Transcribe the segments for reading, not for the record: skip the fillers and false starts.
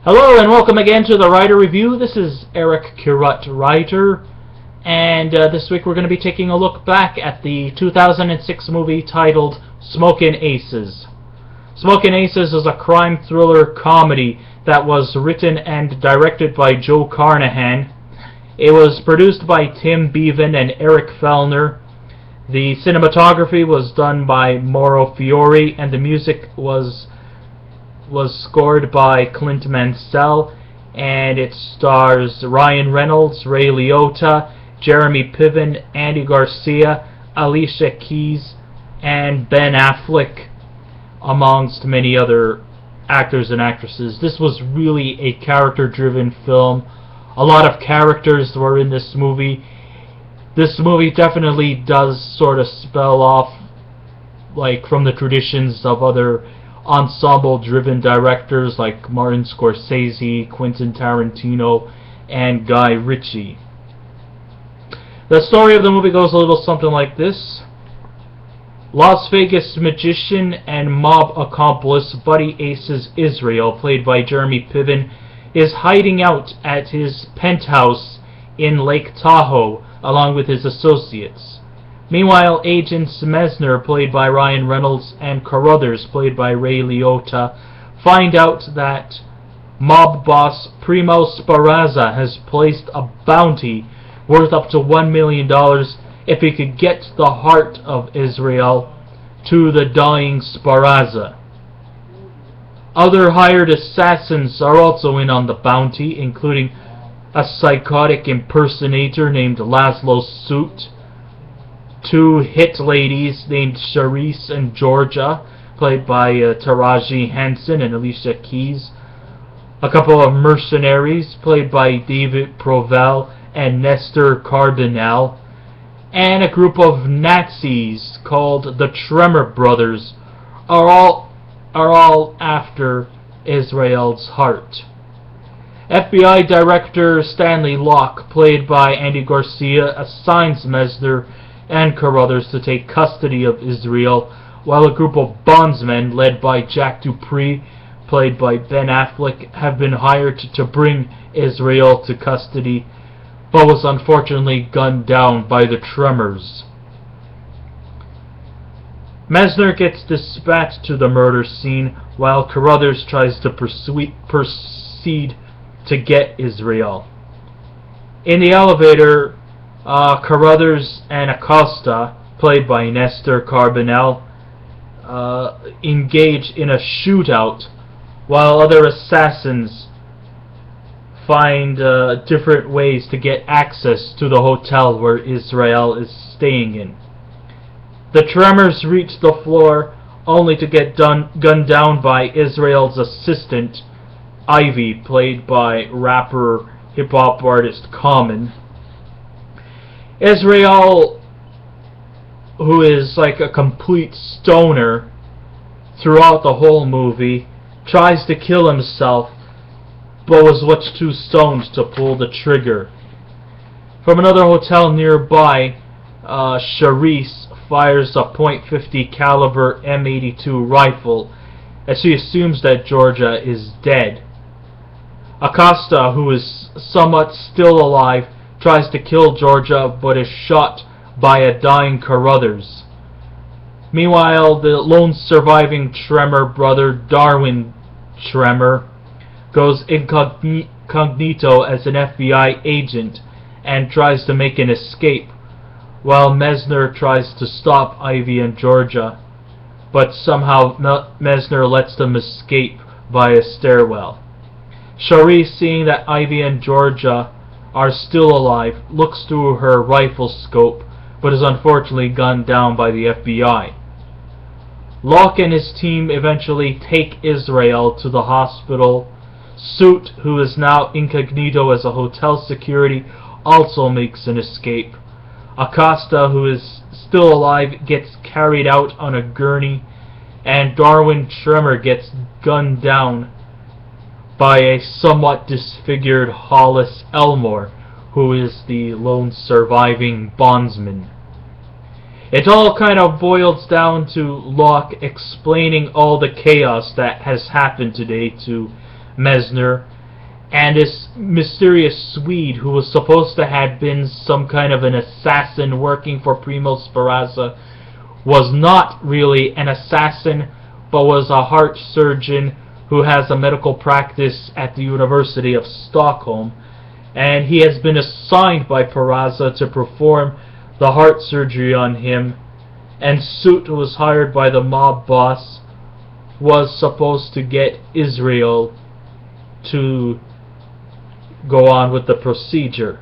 Hello and welcome again to the Writer Review. This is Eric Curut Writer, and this week we're going to be taking a look back at the 2006 movie titled Smokin Aces. Smokin Aces is a crime thriller comedy that was written and directed by Joe Carnahan. It was produced by Tim Bevan and Eric Fellner. The cinematography was done by Mauro Fiore, and the music was scored by Clint Mansell, and it stars Ryan Reynolds, Ray Liotta, Jeremy Piven, Andy Garcia, Alicia Keys, and Ben Affleck, amongst many other actors and actresses. This was really a character-driven film. A lot of characters were in this movie. This movie definitely does sort of spell off from the traditions of other ensemble-driven directors like Martin Scorsese, Quentin Tarantino, and Guy Ritchie. The story of the movie goes a little something like this. Las Vegas magician and mob accomplice Buddy Aces Israel, played by Jeremy Piven, is hiding out at his penthouse in Lake Tahoe along with his associates. Meanwhile, Agents Mesner, played by Ryan Reynolds, and Carruthers, played by Ray Liotta, find out that mob boss Primo Sparazza has placed a bounty worth up to $1 million if he could get the heart of Israel to the dying Sparazza. Other hired assassins are also in on the bounty, including a psychotic impersonator named Laszlo Soot, two hit ladies named Charisse and Georgia, played by Taraji Henson and Alicia Keys, a couple of mercenaries, played by David Provel and Nestor Cardinal, and a group of Nazis called the Tremor Brothers are all after Israel's heart. FBI Director Stanley Locke, played by Andy Garcia, assigns Mesner and Carruthers to take custody of Israel, while a group of bondsmen led by Jack Dupree, played by Ben Affleck, have been hired to bring Israel to custody, but was unfortunately gunned down by the Tremors. Mesner gets dispatched to the murder scene, while Carruthers tries to proceed to get Israel. In the elevator, Carruthers and Acosta, played by Nestor Carbonell, engage in a shootout, while other assassins find different ways to get access to the hotel where Israel is staying in. The Tremors reach the floor only to get gunned down by Israel's assistant, Ivy, played by rapper hip-hop artist Common. Israel, who is like a complete stoner throughout the whole movie, tries to kill himself, but was much too stoned to pull the trigger. From another hotel nearby, Charisse fires a .50 caliber M82 rifle as she assumes that Georgia is dead. Acosta, who is somewhat still alive, tries to kill Georgia but is shot by a dying Carruthers. Meanwhile, the lone surviving Tremor brother, Darwin Tremor, goes incognito as an FBI agent and tries to make an escape, while Mesner tries to stop Ivy and Georgia, but somehow Mesner lets them escape via stairwell. Charisse, seeing that Ivy and Georgia are still alive, looks through her rifle scope, but is unfortunately gunned down by the FBI. Locke and his team eventually take Israel to the hospital. Soot, who is now incognito as a hotel security, also makes an escape. Acosta, who is still alive, gets carried out on a gurney, and Darwin Tremor gets gunned down by a somewhat disfigured Hollis Elmore, who is the lone surviving bondsman. It all kind of boils down to Locke explaining all the chaos that has happened today to Messner, and this mysterious Swede who was supposed to have been some kind of an assassin working for Primo Speranza was not really an assassin, but was a heart surgeon who has a medical practice at the University of Stockholm, and he has been assigned by Peraza to perform the heart surgery on him, and Soot, who was hired by the mob boss, was supposed to get Israel to go on with the procedure.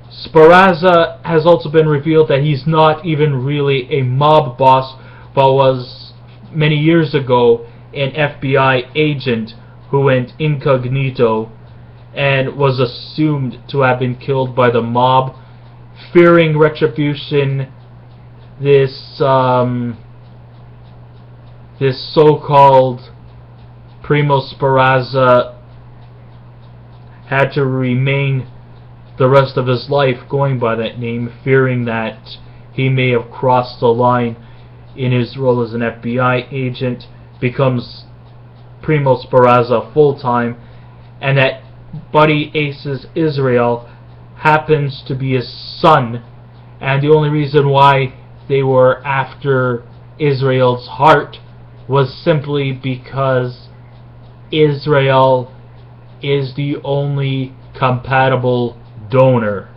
Speranza has also been revealed that he's not even really a mob boss, but was many years ago an FBI agent who went incognito and was assumed to have been killed by the mob. Fearing retribution, this so-called Primo Speranza had to remain the rest of his life going by that name, fearing that he may have crossed the line in his role as an FBI agent, becomes Primo Speranza full-time, and that Buddy Aces Israel happens to be his son, and the only reason why they were after Israel's heart was simply because Israel is the only compatible donor.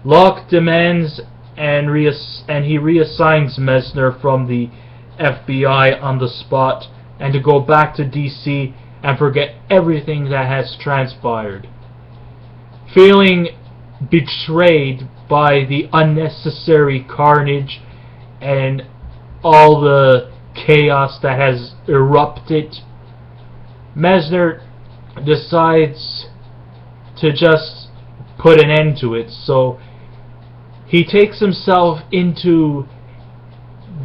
Locke demands and he reassigns Messner from the FBI on the spot, and to go back to DC and forget everything that has transpired. Feeling betrayed by the unnecessary carnage and all the chaos that has erupted, Messner decides to just put an end to it. So he takes himself into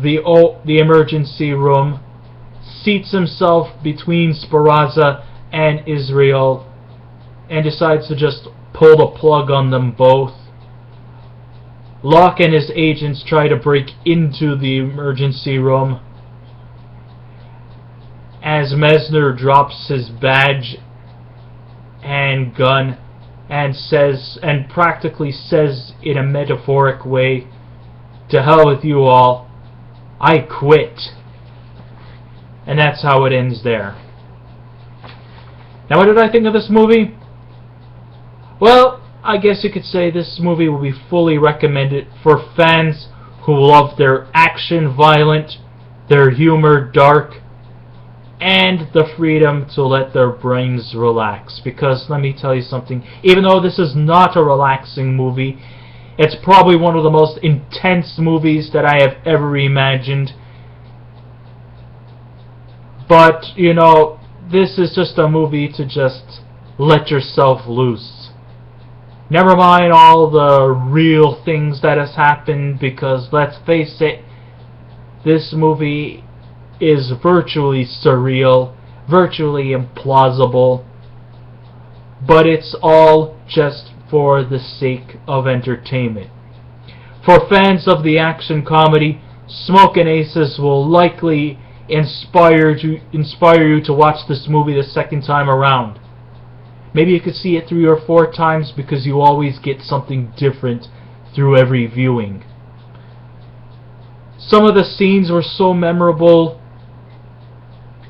the emergency room, seats himself between Speranza and Israel, and decides to just pull the plug on them both. Locke and his agents try to break into the emergency room as Messner drops his badge and gun and practically says in a metaphoric way, "To hell with you all, I quit." And that's how it ends there. Now, what did I think of this movie? Well, I guess you could say this movie will be fully recommended for fans who love their action violent, their humor dark, and the freedom to let their brains relax. Because let me tell you something, even though this is not a relaxing movie, it's probably one of the most intense movies that I have ever imagined. But, you know, this is just a movie to just let yourself loose. Never mind all the real things that has happened, because let's face it, this movie is virtually surreal, virtually implausible, but it's all just for the sake of entertainment. For fans of the action comedy, Smokin Aces will likely inspire you to watch this movie the second time around. Maybe you could see it 3 or 4 times, because you always get something different through every viewing. Some of the scenes were so memorable,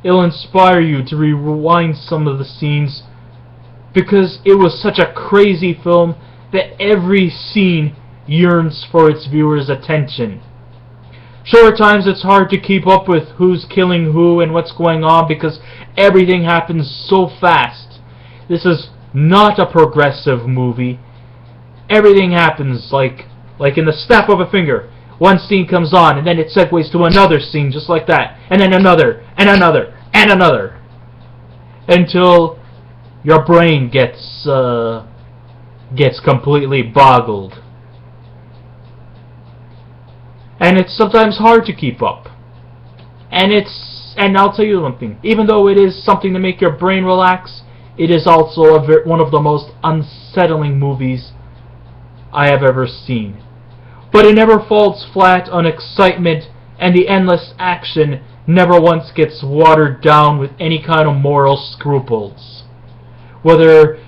it'll inspire you to rewind some of the scenes, because it was such a crazy film that every scene yearns for its viewers' attention. Sure, at times it's hard to keep up with who's killing who and what's going on, because everything happens so fast. This is not a progressive movie. Everything happens like in the snap of a finger. One scene comes on, and then it segues to another scene just like that, and then another, and another, and another, until your brain gets completely boggled. And it's sometimes hard to keep up. And I'll tell you one thing, even though it is something to make your brain relax, it is also one of the most unsettling movies I have ever seen. But it never falls flat on excitement and the endless action never once gets watered down with any kind of moral scruples. Whether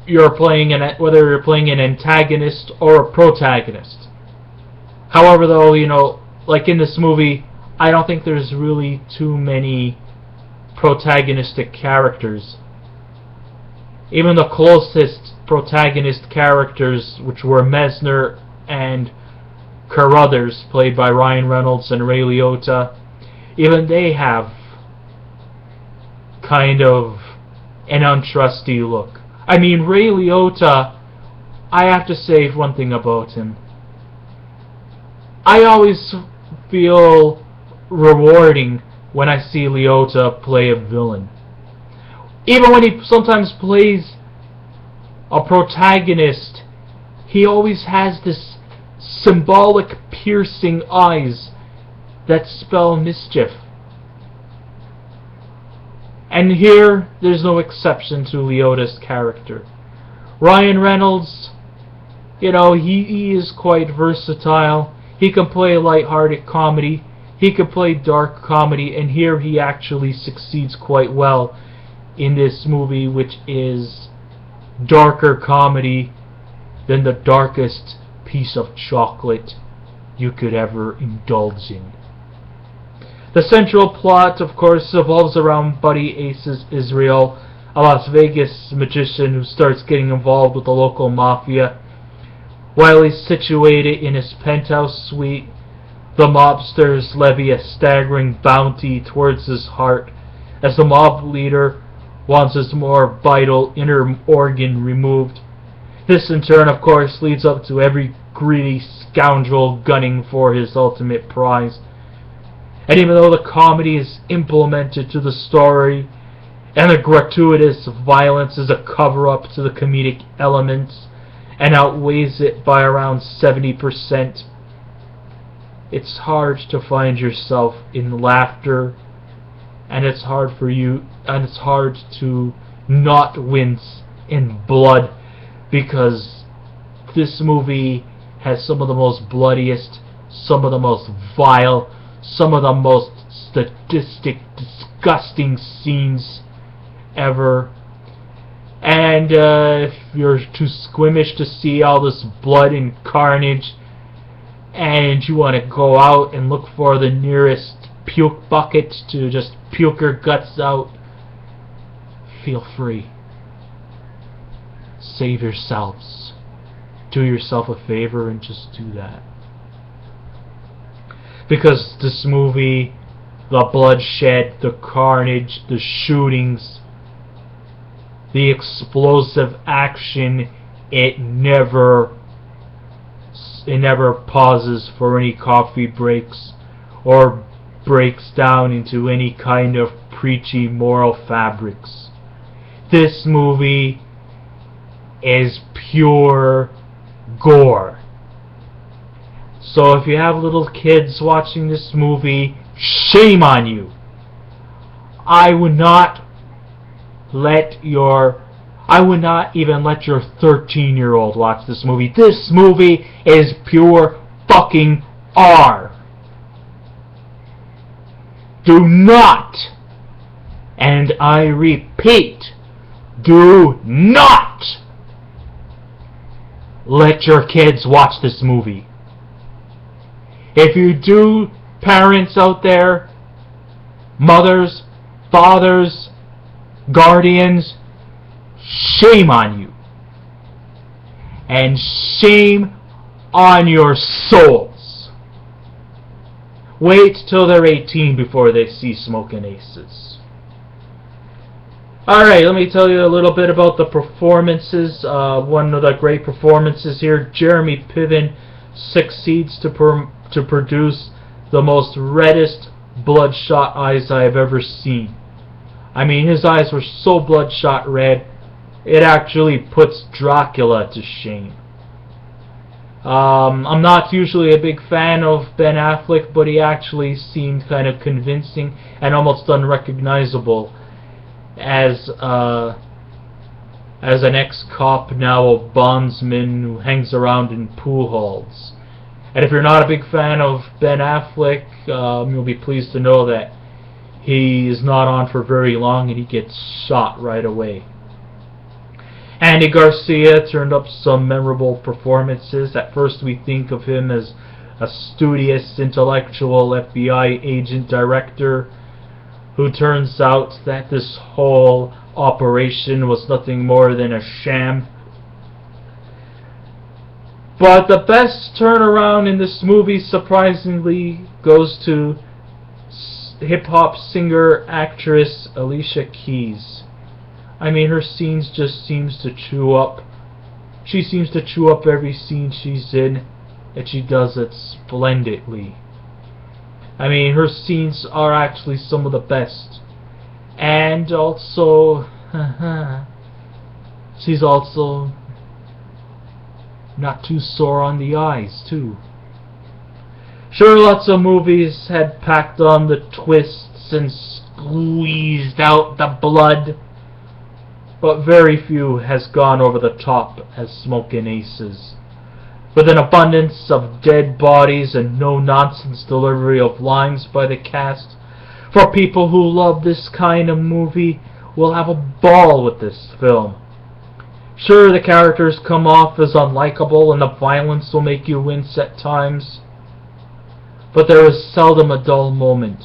you're playing an antagonist or a protagonist. However, though, like in this movie, I don't think there's really too many protagonistic characters. Even the closest protagonist characters, which were Mesner and Carruthers, played by Ryan Reynolds and Ray Liotta, even they have kind of an untrusty look. I mean, Ray Liotta, I have to say one thing about him. I always feel rewarding when I see Liotta play a villain. Even when he sometimes plays a protagonist, he always has this symbolic, piercing eyes that spell mischief. And here, there's no exception to Liotta's character. Ryan Reynolds, he is quite versatile. He can play lighthearted comedy. He can play dark comedy, and here he actually succeeds quite well in this movie, which is darker comedy than the darkest piece of chocolate you could ever indulge in. The central plot, of course, revolves around Buddy Aces Israel, a Las Vegas magician who starts getting involved with the local mafia. While he's situated in his penthouse suite, the mobsters levy a staggering bounty towards his heart, as the mob leader wants his more vital inner organ removed. This in turn, of course, leads up to every greedy scoundrel gunning for his ultimate prize. And even though the comedy is implemented to the story, and the gratuitous violence is a cover-up to the comedic elements, and outweighs it by around 70%, it's hard to find yourself in laughter, and it's hard to not wince in blood, because this movie has some of the most bloodiest, some of the most vile, some of the most sadistic, disgusting scenes ever. And if you're too squeamish to see all this blood and carnage, and you want to go out and look for the nearest puke bucket to just puke your guts out, feel free. Save yourselves. Do yourself a favor and just do that. Because this movie, the bloodshed, the carnage, the shootings, the explosive action, it never pauses for any coffee breaks or breaks down into any kind of preachy moral fabrics. This movie is pure gore. So if you have little kids watching this movie, shame on you. I would not even let your 13-year-old watch this movie. This movie is pure fucking R. Do not, and I repeat, do not let your kids watch this movie. If you do, parents out there, mothers, fathers, guardians, shame on you. And shame on your souls. Wait till they're 18 before they see Smokin Aces. Alright, let me tell you a little bit about the performances. One of the great performances here, Jeremy Piven succeeds to produce the most reddest bloodshot eyes I have ever seen. I mean, his eyes were so bloodshot red, it actually puts Dracula to shame. I'm not usually a big fan of Ben Affleck, but he actually seemed kind of convincing and almost unrecognizable as an ex-cop, now a bondsman who hangs around in pool halls. And if you're not a big fan of Ben Affleck, you'll be pleased to know that he is not on for very long and he gets shot right away. Andy Garcia turned up some memorable performances. At first we think of him as a studious, intellectual FBI agent director who turns out that this whole operation was nothing more than a sham. But the best turnaround in this movie, surprisingly, goes to hip-hop singer-actress Alicia Keys. I mean, her scenes just seems to chew up. She seems to chew up every scene she's in, and she does it splendidly. I mean, her scenes are actually some of the best. And also, she's also not too sore on the eyes, too. Sure, lots of movies had packed on the twists and squeezed out the blood, but very few has gone over the top as Smokin' Aces. With an abundance of dead bodies and no-nonsense delivery of lines by the cast, for people who love this kind of movie will have a ball with this film. Sure, the characters come off as unlikable and the violence will make you wince at times, but there is seldom a dull moment.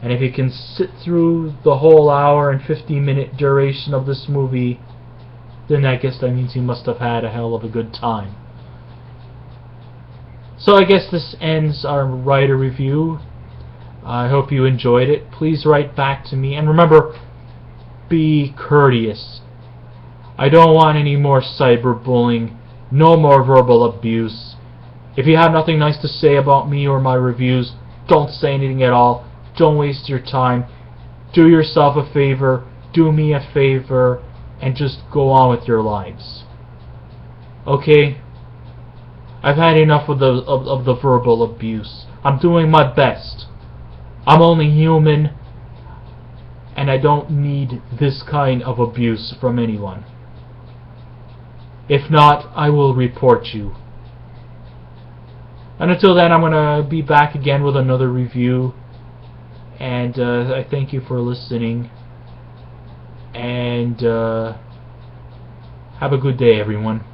And if you can sit through the whole hour and 50-minute duration of this movie, then I guess that means you must have had a hell of a good time. So I guess this ends our writer review. I hope you enjoyed it. Please write back to me. And remember, be courteous. I don't want any more cyberbullying. No more verbal abuse. If you have nothing nice to say about me or my reviews, don't say anything at all. Don't waste your time. Do yourself a favor. Do me a favor. And just go on with your lives. Okay? I've had enough of the verbal abuse. I'm doing my best. I'm only human. And I don't need this kind of abuse from anyone. If not, I will report you. And until then, I'm going to be back again with another review. And I thank you for listening. And have a good day, everyone.